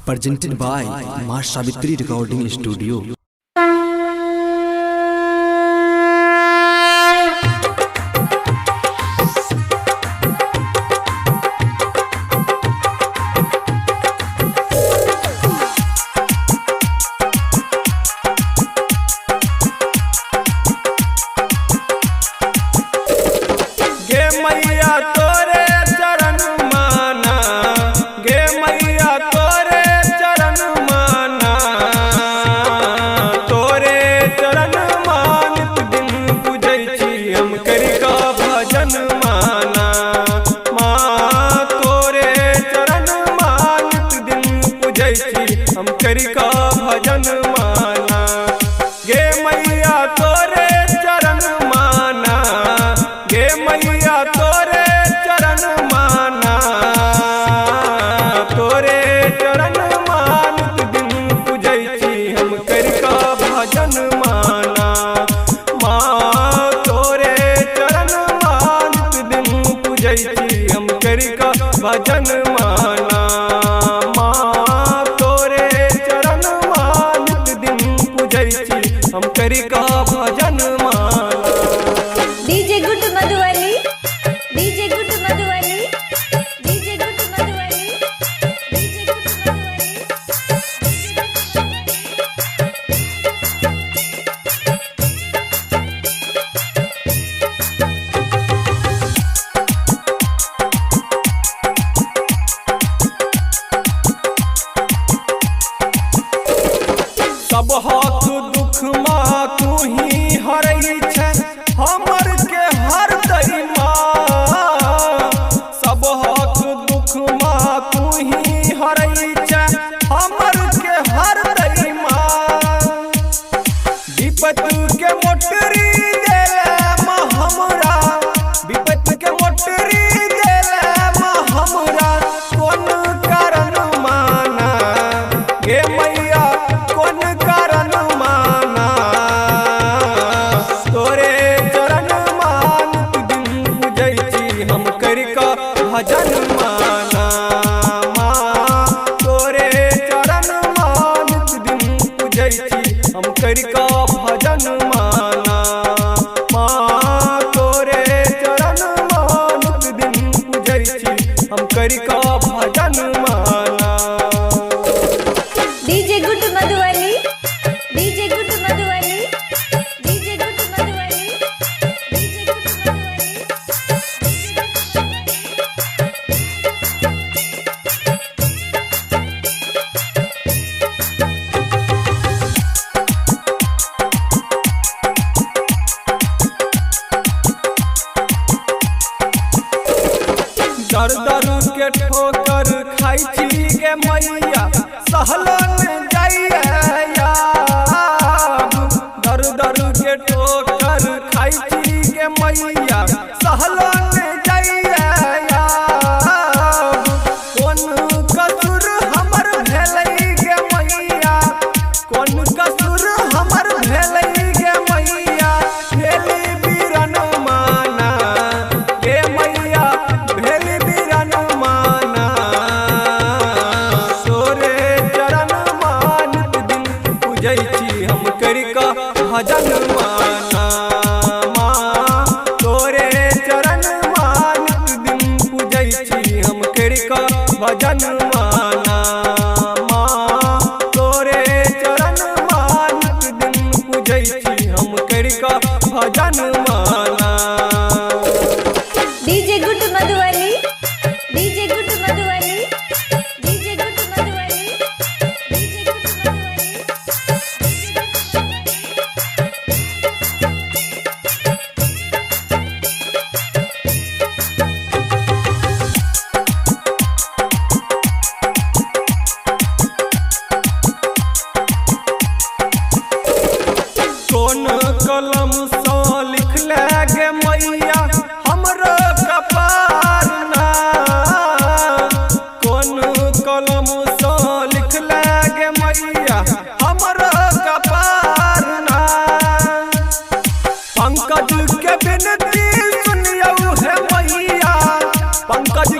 presented by Ma Savitri Recording Studio. हम करी का भजन माना गे मैया तोरे चरण माना गे मैया तोरे चरण माना तोरे चरण मानित दिन पूजै छी हम करी का भजन माना माँ तोरे चरण मानित दिन पूजै छी हम करी का भजन माना हम करी का भजन माना। DJ good Madhubani DJ good Madhubani DJ good Madhubani DJ good Madhubani. सब हाथ दुख माँ तू ही हरई छै हमर के हर दई माँ सब हाथ दुख माँ तू ही हरई छै हमर के हर दई माँ विपत के मोटरी देले माँ हमरा विपत के मोटरी देले माँ हमरा कोन कारण माना गे मैया कोन कारण माना तोरे चरण मानित दिन पूजै छी हम करी का भजन माना माँ तोरे चरण मानित दिन पूजै छी हम करी का भजन माना माँ तोरे चरण मानित दिन पूजै छी हम करी का भजन माना। DJ good Madhubani DJ good Madhubani DJ good Madhubani DJ good Madhubani. दर दर के ठोकर खाई छी गे मैया सहलो न जाइया दर दर के ठोकर खाई छी गे मैया सहलो न जाइया कोन कसूर हमर भेलै गे मैया कोन कसूर हमर भेलै गे मैया भेली बीरन माना गे मैया भेली बीरन माना तोरे चरण मानित दिन पूजै छी हम करी का भजन माना माँ तोरे चरण मानित दिन पूजै छी हम करी का भजन माना माँ तोरे चरण मानित दिन पूजै छी हम करी का भजन माना। DJ good Madhubani DJ good Madhubani DJ good Madhubani DJ good Madhubani. कोन कलम सँ लिखले गे मैया हमरो कपार ना कोन कलम सँ लिखले गे मैया हमरो कपार ना पंकज के बिनती सुनियौ हे मैया पंकज